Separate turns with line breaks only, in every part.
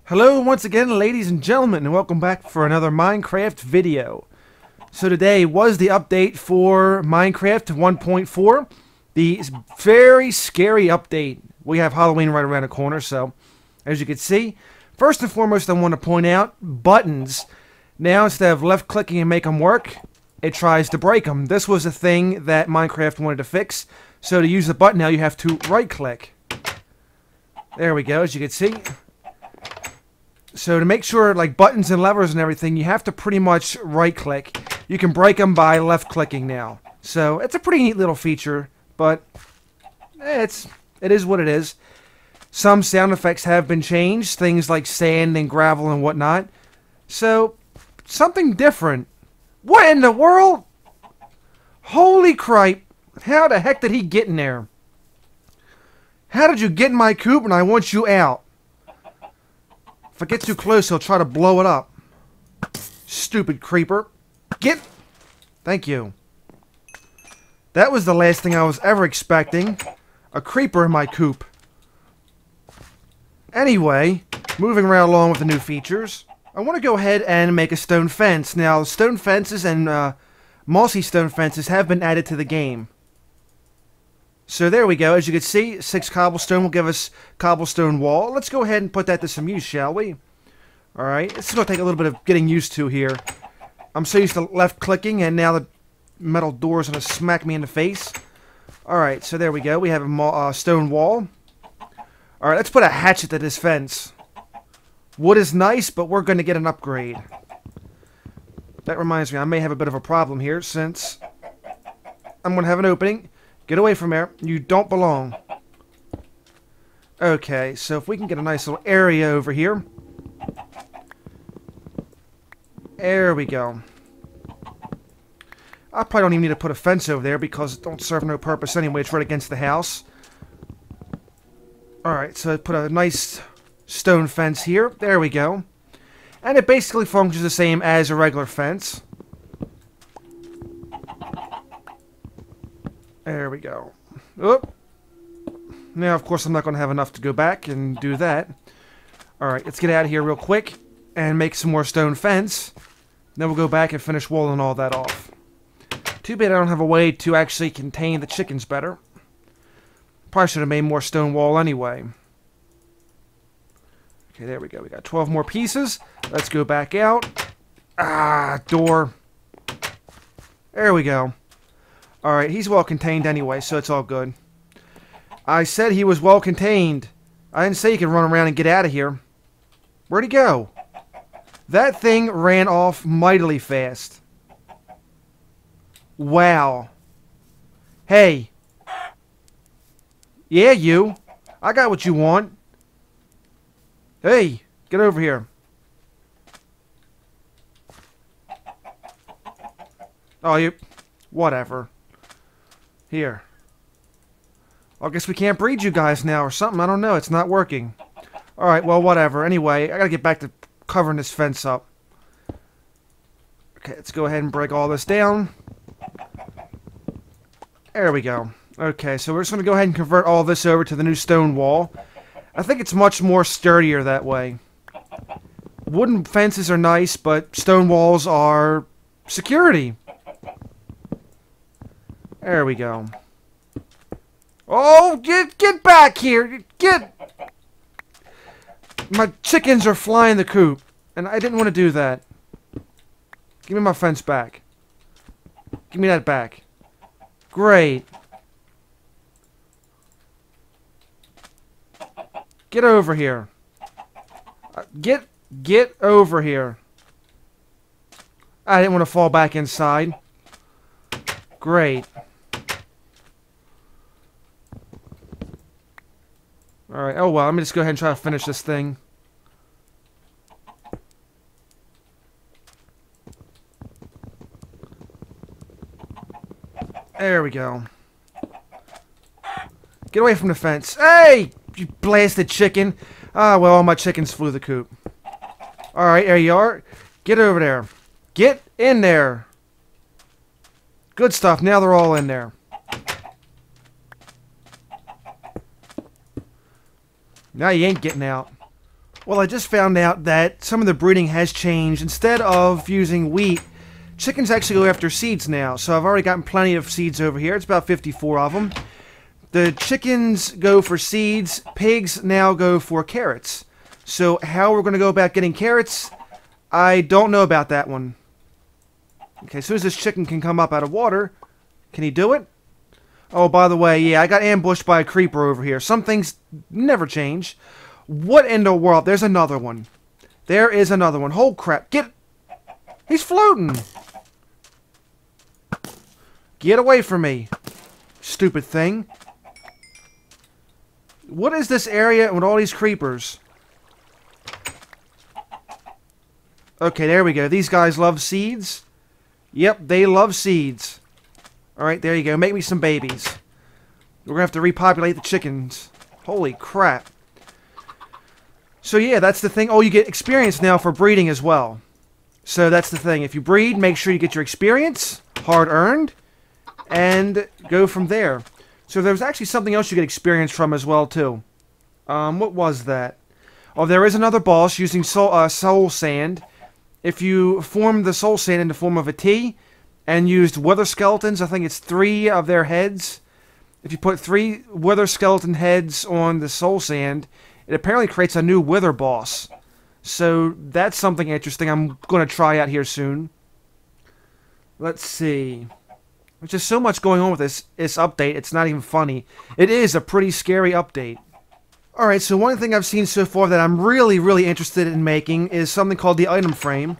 Hello once again, ladies and gentlemen, and welcome back for another Minecraft video. So today was the update for Minecraft 1.4, the very scary update. We have Halloween right around the corner, so as you can see, first and foremost I want to point out buttons. Now instead of left clicking and make them work, it tries to break them. This was a thing that Minecraft wanted to fix, so to use the button now you have to right click. There we go, as you can see. So to make sure, like buttons and levers and everything, you have to pretty much right-click. You can break them by left-clicking now. So it's a pretty neat little feature, but it is what it is. Some sound effects have been changed, things like sand and gravel and whatnot. So something different. What in the world? Holy cripe! How the heck did he get in there? How did you get in my coop and I want you out? If I get too close, he'll try to blow it up. Stupid creeper. Get! Thank you. That was the last thing I was ever expecting. A creeper in my coop. Anyway, moving right along with the new features, I want to go ahead and make a stone fence. Now, stone fences and mossy stone fences have been added to the game. So there we go. As you can see, 6 cobblestone will give us cobblestone wall. Let's go ahead and put that to some use, shall we? Alright, this is going to take a little bit of getting used to here. I'm so used to left clicking, and now the metal door is going to smack me in the face. Alright, so there we go. We have a stone wall. Alright, let's put a hatchet to this fence. Wood is nice, but we're going to get an upgrade. That reminds me, I may have a bit of a problem here, since I'm going to have an opening. Get away from there. You don't belong. Okay, so if we can get a nice little area over here. There we go. I probably don't even need to put a fence over there because it don't serve no purpose anyway. It's right against the house. Alright, so I put a nice stone fence here. There we go. And it basically functions the same as a regular fence. There we go. Oop. Now, of course, I'm not going to have enough to go back and do that. Alright, let's get out of here real quick and make some more stone fence. Then we'll go back and finish walling all that off. Too bad I don't have a way to actually contain the chickens better. Probably should have made more stone wall anyway. Okay, there we go. We got 12 more pieces. Let's go back out. Ah, door. There we go. Alright, he's well contained anyway, so it's all good. I said he was well contained. I didn't say he could run around and get out of here. Where'd he go? That thing ran off mightily fast. Wow. Hey. Yeah, you. I got what you want. Hey, get over here. Oh, you... Whatever. Here. I guess we can't breed you guys now or something. I don't know. It's not working. Alright, well, whatever. Anyway, I gotta get back to covering this fence up. Okay, let's go ahead and break all this down. There we go. Okay, so we're just gonna go ahead and convert all this over to the new stone wall. I think it's much more sturdier that way. Wooden fences are nice, but stone walls are security. There we go. Oh, get back here! Get! My chickens are flying the coop, and I didn't want to do that. Give me my fence back. Give me that back. Great. Get over here. Get over here. I didn't want to fall back inside. Great. Alright, oh well, let me just go ahead and try to finish this thing. There we go. Get away from the fence. Hey! You blasted chicken. Ah, well, all my chickens flew the coop. Alright, there you are. Get over there. Get in there. Good stuff. Now they're all in there. Now you ain't getting out. Well, I just found out that some of the breeding has changed. Instead of using wheat, chickens actually go after seeds now. So I've already gotten plenty of seeds over here. It's about 54 of them. The chickens go for seeds. Pigs now go for carrots. So how we're going to go about getting carrots, I don't know about that one. Okay, as soon as this chicken can come up out of water, can he do it? Oh, by the way, yeah, I got ambushed by a creeper over here. Some things never change. What in the world? There's another one. There is another one. Holy crap. Get... He's floating. Get away from me. Stupid thing. What is this area with all these creepers? Okay, there we go. These guys love seeds. Yep, they love seeds. Alright, there you go. Make me some babies. We're going to have to repopulate the chickens. Holy crap. So yeah, that's the thing. Oh, you get experience now for breeding as well. So that's the thing. If you breed, make sure you get your experience, hard-earned, and go from there. So there's actually something else you get experience from as well, too. What was that? Oh, there is another boss using soul sand. If you form the soul sand in the form of a T, and used wither skeletons, I think it's 3 of their heads. If you put 3 wither skeleton heads on the soul sand, it apparently creates a new wither boss. So that's something interesting I'm going to try out here soon. Let's see. There's just so much going on with this update, it's not even funny. It is a pretty scary update. Alright, so one thing I've seen so far that I'm really interested in making is something called the item frame.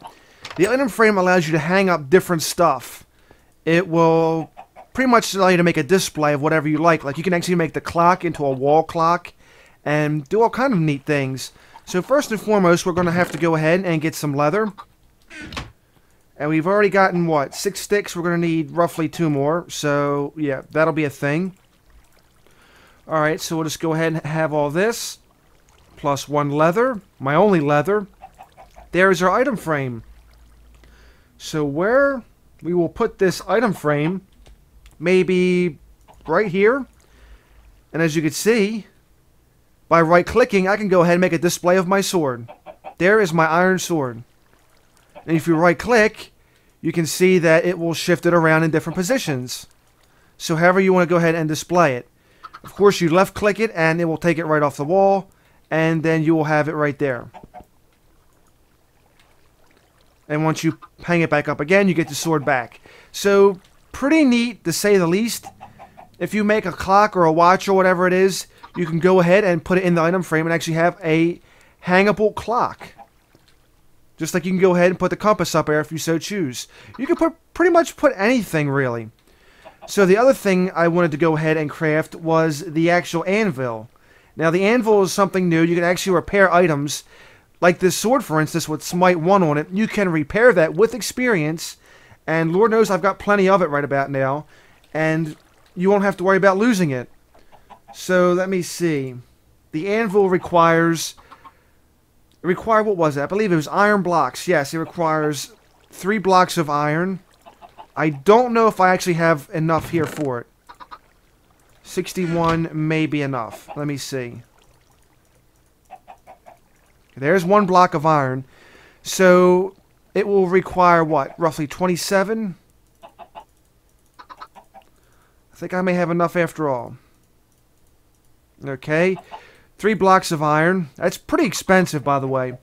The item frame allows you to hang up different stuff. It will pretty much allow you to make a display of whatever you like. Like you can actually make the clock into a wall clock and do all kind of neat things. So first and foremost, we're going to have to go ahead and get some leather. And we've already gotten, what, 6 sticks? We're going to need roughly 2 more. So, yeah, that'll be a thing. Alright, so we'll just go ahead and have all this. Plus 1 leather. My only leather. There's our item frame. So where we will put this item frame, maybe right here. And as you can see, by right-clicking, I can go ahead and make a display of my sword. There is my iron sword. And if you right-click, you can see that it will shift it around in different positions. So however you want to go ahead and display it. Of course, you left-click it, and it will take it right off the wall. And then you will have it right there. And once you hang it back up again, you get the sword back. So, pretty neat, to say the least. If you make a clock or a watch or whatever it is, you can go ahead and put it in the item frame and actually have a hangable clock. Just like you can go ahead and put the compass up there if you so choose. You can pretty much put anything, really. So the other thing I wanted to go ahead and craft was the actual anvil. Now, the anvil is something new. You can actually repair items. Like this sword, for instance, with Smite 1 on it. You can repair that with experience. And Lord knows I've got plenty of it right about now. And you won't have to worry about losing it. So, let me see. The anvil requires... what was that? I believe it was iron blocks. Yes, it requires 3 blocks of iron. I don't know if I actually have enough here for it. 61 may be enough. Let me see. There's 1 block of iron. So, it will require, what, roughly 27? I think I may have enough after all. Okay. 3 blocks of iron. That's pretty expensive, by the way.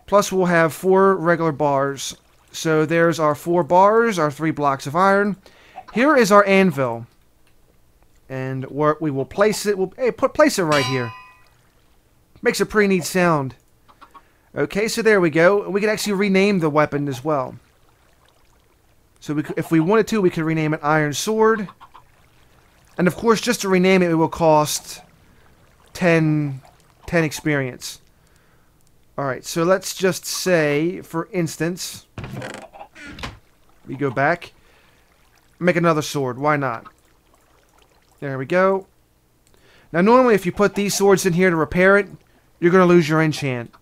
Plus, we'll have 4 regular bars. So, there's our 4 bars, our 3 blocks of iron. Here is our anvil. And where we will place it. Place it right here. Makes a pretty neat sound. Okay, so there we go. We can actually rename the weapon as well. So if we wanted to, we could rename it Iron Sword. And of course, just to rename it, it will cost 10 experience. Alright, so let's just say, for instance, we go back, make another sword. Why not? There we go. Now, normally, if you put these swords in here to repair it, you're going to lose your enchant.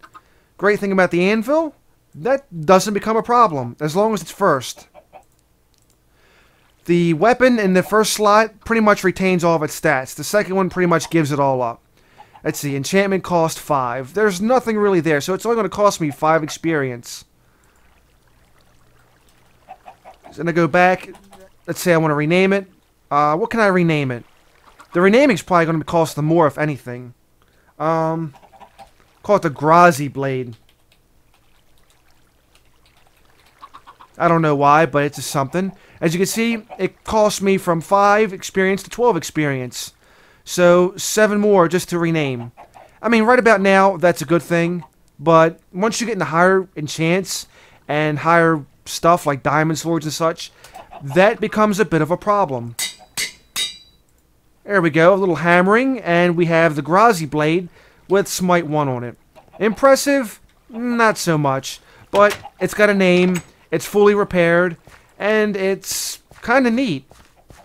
Great thing about the anvil, that doesn't become a problem, as long as it's first. The weapon in the first slot pretty much retains all of its stats. The second one pretty much gives it all up. Let's see, enchantment cost 5. There's nothing really there, so it's only going to cost me 5 experience. So I'm going to go back. Let's say I want to rename it. What can I rename it? The renaming's probably going to cost them more, if anything. Call it the Graz blade. I don't know why, but it's just something. As you can see, it cost me from 5 experience to 12 experience. So, 7 more just to rename. I mean, right about now, that's a good thing. But once you get into higher enchants and higher stuff like diamond swords and such, that becomes a bit of a problem. There we go, a little hammering, and we have the Graz blade with Smite 1 on it. Impressive? Not so much. But it's got a name, it's fully repaired, and it's kind of neat.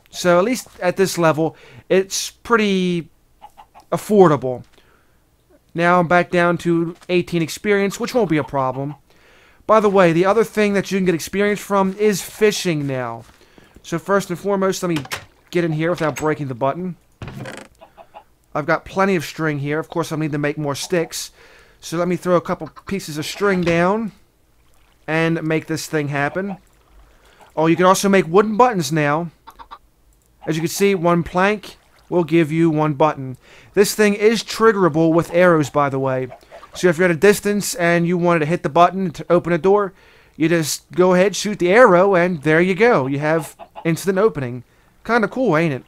So at least at this level, it's pretty affordable. Now I'm back down to 18 experience, which won't be a problem. By the way, the other thing that you can get experience from is fishing now. So first and foremost, let me get in here without breaking the button. I've got plenty of string here. Of course, I'll need to make more sticks. So let me throw a couple pieces of string down and make this thing happen. Oh, you can also make wooden buttons now. As you can see, 1 plank will give you 1 button. This thing is triggerable with arrows, by the way. So if you're at a distance and you wanted to hit the button to open a door, you just go ahead, shoot the arrow, and there you go. You have instant opening. Kind of cool, ain't it?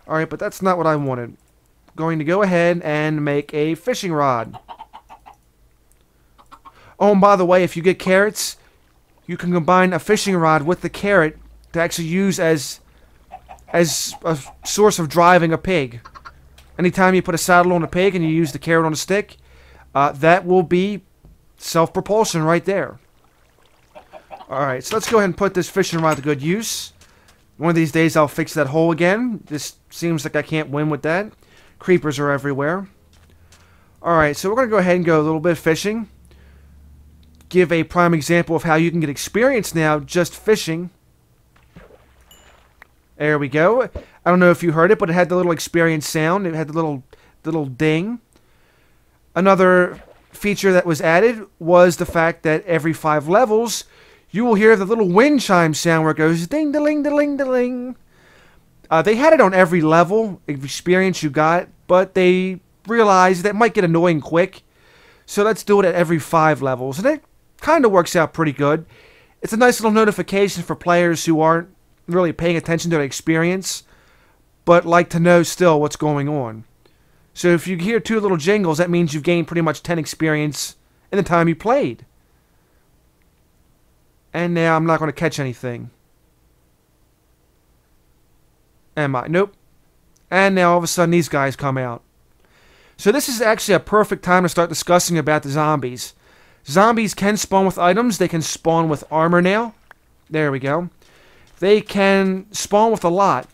Alright, but that's not what I wanted. Going to go ahead and make a fishing rod. Oh, and by the way, if you get carrots, you can combine a fishing rod with the carrot to actually use as a source of driving a pig. Anytime you put a saddle on a pig and you use the carrot on a stick, that will be self-propulsion right there. Alright, so let's go ahead and put this fishing rod to good use. One of these days I'll fix that hole again. This seems like I can't win with that. Creepers are everywhere. Alright, so we're going to go ahead and go a little bit fishing. Give a prime example of how you can get experience now just fishing. There we go. I don't know if you heard it, but it had the little experience sound. It had the little ding. Another feature that was added was the fact that every 5 levels, you will hear the little wind chime sound where it goes ding-da-ling-da-ling-da-ling. They had it on every level of experience you got, but they realized that might get annoying quick. So let's do it at every 5 levels. And it kind of works out pretty good. It's a nice little notification for players who aren't really paying attention to their experience, but like to know still what's going on. So if you hear 2 little jingles, that means you've gained pretty much 10 experience in the time you played. And now I'm not going to catch anything. Am I? Nope. And now all of a sudden these guys come out. So this is actually a perfect time to start discussing about the zombies. Zombies can spawn with items. They can spawn with armor now. There we go. They can spawn with a lot.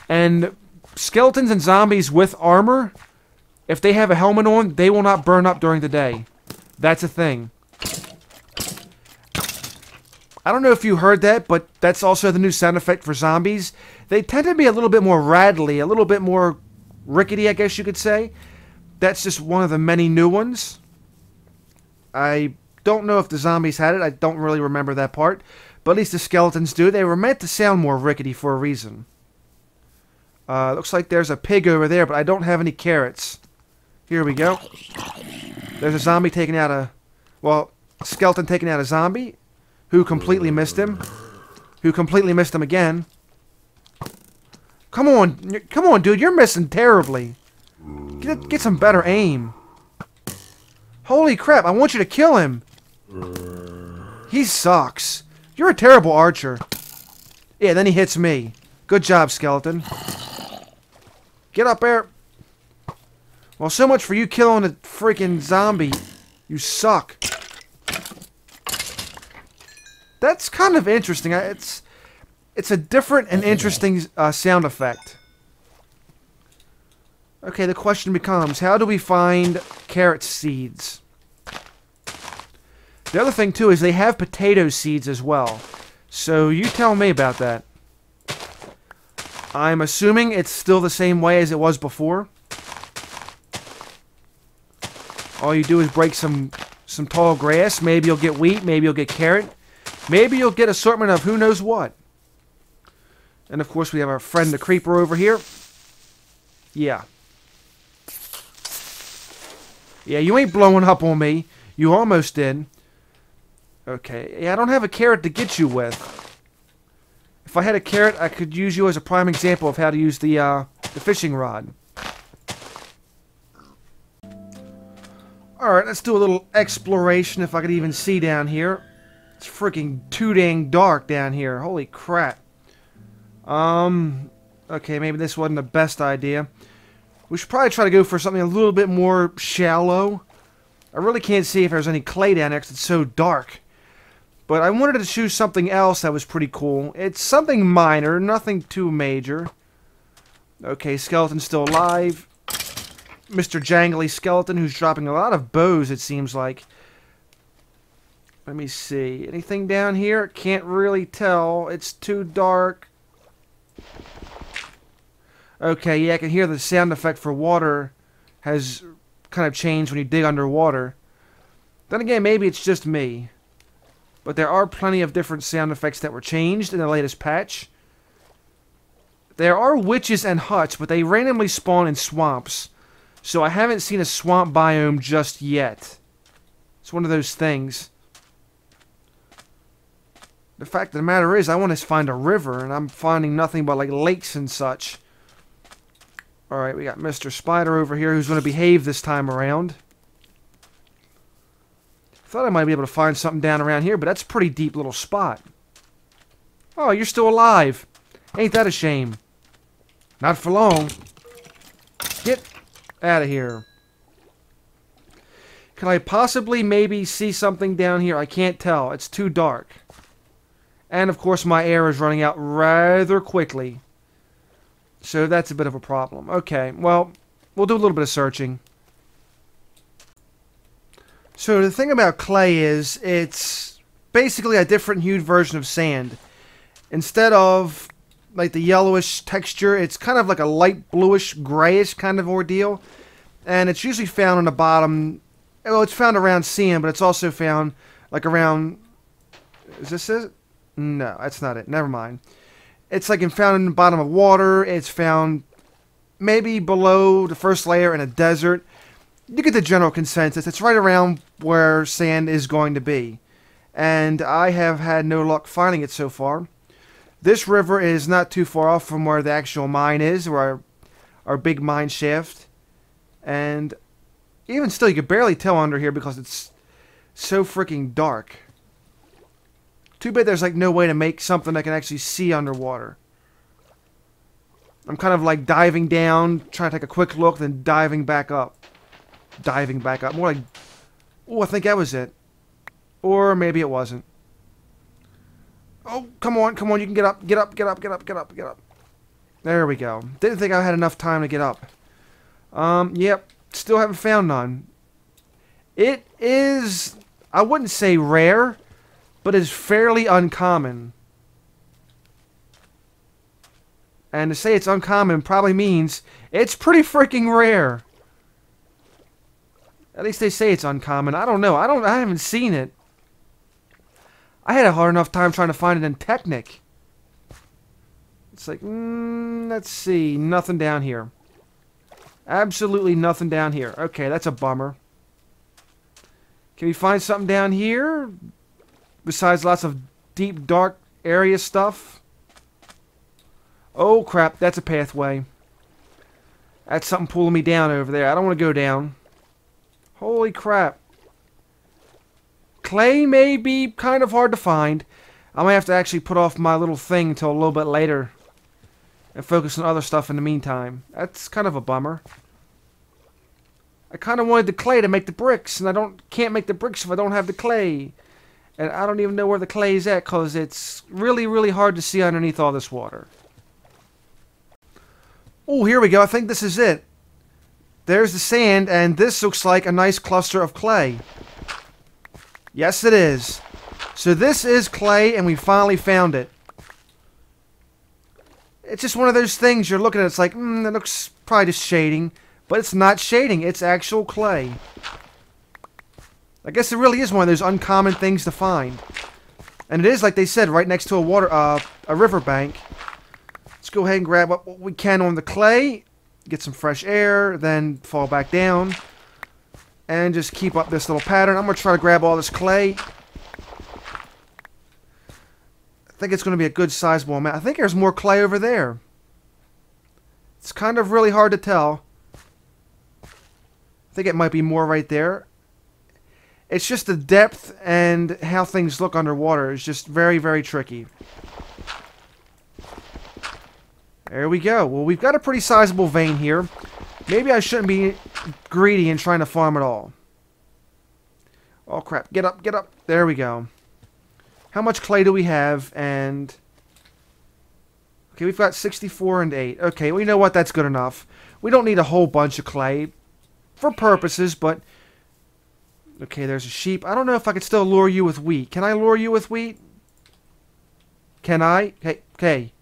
And skeletons and zombies with armor, if they have a helmet on, they will not burn up during the day. That's a thing. I don't know if you heard that, but that's also the new sound effect for zombies. They tend to be a little bit more rattly, a little bit more rickety, I guess you could say. That's just one of the many new ones. I don't know if the zombies had it. I don't really remember that part. But at least the skeletons do. They were meant to sound more rickety for a reason. Looks like there's a pig over there, but I don't have any carrots. Here we go. There's a zombie taking out a... Well, skeleton taking out a zombie. Who completely missed him. Who completely missed him again. Come on, dude. You're missing terribly. Get some better aim. Holy crap, I want you to kill him. He sucks. You're a terrible archer. Yeah, then he hits me. Good job, skeleton. Get up there. Well, so much for you killing a freaking zombie. You suck. That's kind of interesting. It's a different and interesting sound effect. Okay, the question becomes, how do we find carrot seeds? The other thing, too, is they have potato seeds as well. So you tell me about that. I'm assuming it's still the same way as it was before. All you do is break some tall grass. Maybe you'll get wheat. Maybe you'll get carrot. Maybe you'll get assortment of who knows what. And of course we have our friend the creeper over here. Yeah. Yeah, you ain't blowing up on me. You almost did. Okay. Yeah, I don't have a carrot to get you with. If I had a carrot, I could use you as a prime example of how to use the fishing rod. Alright, let's do a little exploration if I could even see down here. It's freaking too dang dark down here. Holy crap. Okay, maybe this wasn't the best idea. We should probably try to go for something a little bit more shallow. I really can't see if there's any clay down there because it's so dark. But I wanted to choose something else that was pretty cool. It's something minor, nothing too major. Okay, skeleton's still alive. Mr. Jangly Skeleton, who's dropping a lot of bows, it seems like. Let me see. Anything down here? Can't really tell. It's too dark. Okay, yeah, I can hear the sound effect for water has kind of changed when you dig underwater. Then again, maybe it's just me. But there are plenty of different sound effects that were changed in the latest patch. There are witches and huts, but they randomly spawn in swamps. So I haven't seen a swamp biome just yet. It's one of those things. The fact of the matter is, I want to find a river, and I'm finding nothing but like lakes and such. Alright, we got Mr. Spider over here who's going to behave this time around. Thought I might be able to find something down around here, but that's a pretty deep little spot. Oh, you're still alive. Ain't that a shame? Not for long. Get out of here. Can I possibly maybe see something down here? I can't tell. It's too dark. And of course my air is running out rather quickly. So that's a bit of a problem. Okay, well, we'll do a little bit of searching. So the thing about clay is, it's basically a different hued version of sand. Instead of like the yellowish texture, it's kind of like a light bluish, grayish kind of ordeal. And it's usually found on the bottom. Well, it's found around sand, but it's also found like around... Is this it? No, that's not it. Never mind. It's like found in the bottom of water. It's found maybe below the first layer in a desert. You get the general consensus. It's right around where sand is going to be. And I have had no luck finding it so far. This river is not too far off from where the actual mine is, where our big mine shaft. And even still, you can barely tell under here because it's so freaking dark. Too bad there's like no way to make something I can actually see underwater. I'm kind of like diving down, trying to take a quick look, then diving back up. Diving back up. More like... Oh, I think that was it. Or maybe it wasn't. Oh, come on, come on, you can get up, get up, get up, get up, get up, get up. There we go. Didn't think I had enough time to get up. Yep, still haven't found none. It is, I wouldn't say rare, but is fairly uncommon. And to say it's uncommon probably means it's pretty freaking rare. At least they say it's uncommon. I don't know. I haven't seen it. I had a hard enough time trying to find it in Technic. It's like, let's see. Nothing down here. Absolutely nothing down here. Okay, that's a bummer. Can we find something down here? Besides lots of deep, dark area stuff? Oh, crap. That's a pathway. That's something pulling me down over there. I don't want to go down. Holy crap. Clay may be kind of hard to find. I might have to actually put off my little thing until a little bit later. And focus on other stuff in the meantime. That's kind of a bummer. I kind of wanted the clay to make the bricks. And I can't make the bricks if I don't have the clay. And I don't even know where the clay is at. Because it's really, really hard to see underneath all this water. Oh, here we go. I think this is it. There's the sand, and this looks like a nice cluster of clay. Yes, it is. So this is clay, and we finally found it. It's just one of those things you're looking at. It's like, that looks probably just shading. But it's not shading. It's actual clay. I guess it really is one of those uncommon things to find. And it is, like they said, right next to a riverbank. Let's go ahead and grab what we can on the clay. Get some fresh air, then fall back down. And just keep up this little pattern. I'm going to try to grab all this clay. I think it's going to be a good sizable amount. I think there's more clay over there. It's kind of really hard to tell. I think it might be more right there. It's just the depth and how things look underwater is just very, very tricky. There we go. Well, we've got a pretty sizable vein here. Maybe I shouldn't be greedy and trying to farm it all. Oh, crap. Get up, get up. There we go. How much clay do we have? And... okay, we've got 64 and 8. Okay, well, you know what? That's good enough. We don't need a whole bunch of clay for purposes, but... okay, there's a sheep. I don't know if I could still lure you with wheat. Can I lure you with wheat? Can I? Hey, okay.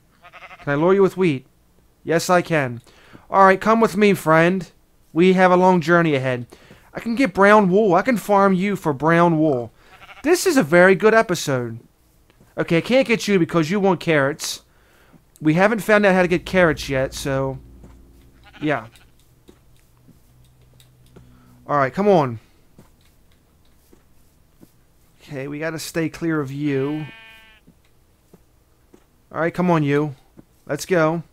Can I lure you with wheat? Yes, I can. Alright, come with me, friend. We have a long journey ahead. I can get brown wool. I can farm you for brown wool. This is a very good episode. Okay, I can't get you because you want carrots. We haven't found out how to get carrots yet, so... yeah. Alright, come on. Okay, we gotta stay clear of you. Alright, come on, you. Let's go.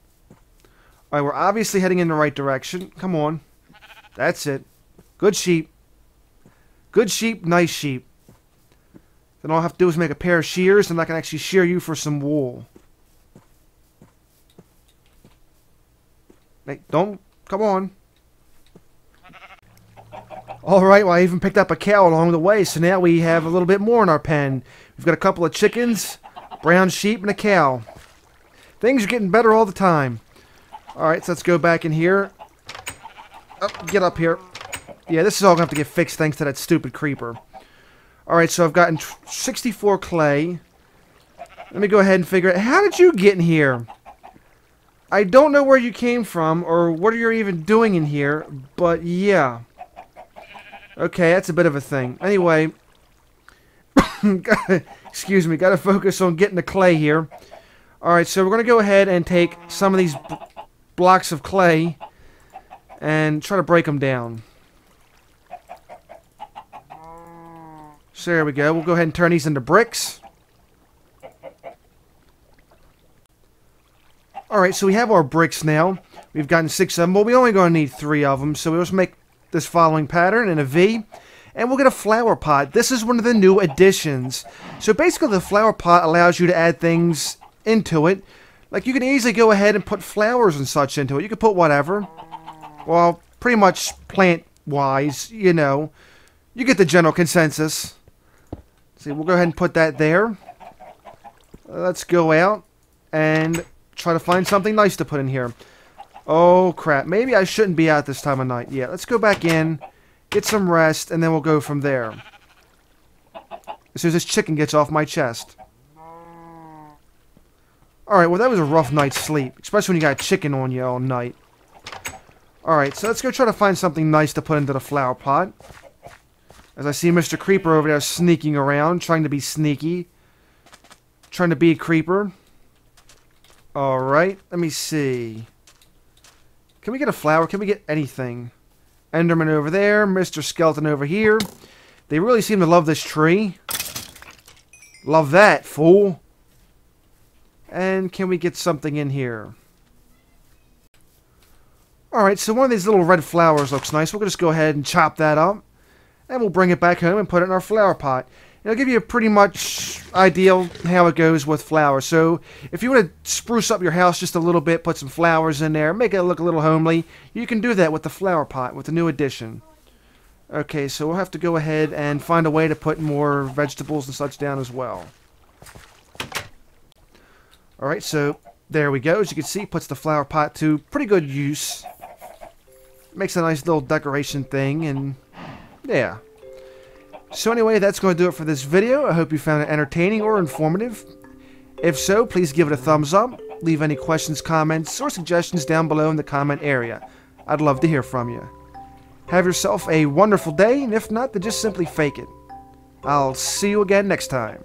Alright, we're obviously heading in the right direction. Come on. That's it. Good sheep. Good sheep, nice sheep. Then all I have to do is make a pair of shears, and I can actually shear you for some wool. Hey, don't... come on. Alright, well, I even picked up a cow along the way, so now we have a little bit more in our pen. We've got a couple of chickens, brown sheep, and a cow. Things are getting better all the time. Alright, so let's go back in here. Oh, get up here. Yeah, this is all going to have to get fixed thanks to that stupid creeper. Alright, so I've gotten 64 clay. Let me go ahead and figure out... how did you get in here? I don't know where you came from, or what you're even doing in here, but yeah. Okay, that's a bit of a thing. Anyway, excuse me, gotta focus on getting the clay here. Alright, so we're gonna go ahead and take some of these blocks of clay and try to break them down. So there we go. We'll go ahead and turn these into bricks. Alright, so we have our bricks now. We've gotten 6 of them, but we're only going to need 3 of them. So we'll just make this following pattern in a V, and we'll get a flower pot. This is one of the new additions. So basically the flower pot allows you to add things into it. Like you can easily go ahead and put flowers and such into it. You can put whatever. Well, pretty much plant-wise, you know. You get the general consensus. See, we'll go ahead and put that there. Let's go out and try to find something nice to put in here. Oh, crap. Maybe I shouldn't be out this time of night. Yeah, let's go back in, get some rest, and then we'll go from there. As soon as this chicken gets off my chest. Alright, well, that was a rough night's sleep. Especially when you got chicken on you all night. Alright, so let's go try to find something nice to put into the flower pot. As I see Mr. Creeper over there sneaking around, trying to be sneaky. Trying to be a creeper. Alright, let me see. Can we get a flower? Can we get anything? Enderman over there. Mr. Skeleton over here. They really seem to love this tree. Love that, fool. And can we get something in here? Alright, so one of these little red flowers looks nice. We'll just go ahead and chop that up. And we'll bring it back home and put it in our flower pot. It'll give you a pretty much ideal how it goes with flowers. So if you want to spruce up your house just a little bit, put some flowers in there, make it look a little homely, you can do that with the flower pot, with the new addition. Okay, so we'll have to go ahead and find a way to put more vegetables and such down as well. Alright, so there we go. As you can see, puts the flower pot to pretty good use. Makes a nice little decoration thing, and yeah. So anyway, that's going to do it for this video. I hope you found it entertaining or informative. If so, please give it a thumbs up. Leave any questions, comments, or suggestions down below in the comment area. I'd love to hear from you. Have yourself a wonderful day, and if not, then just simply fake it. I'll see you again next time.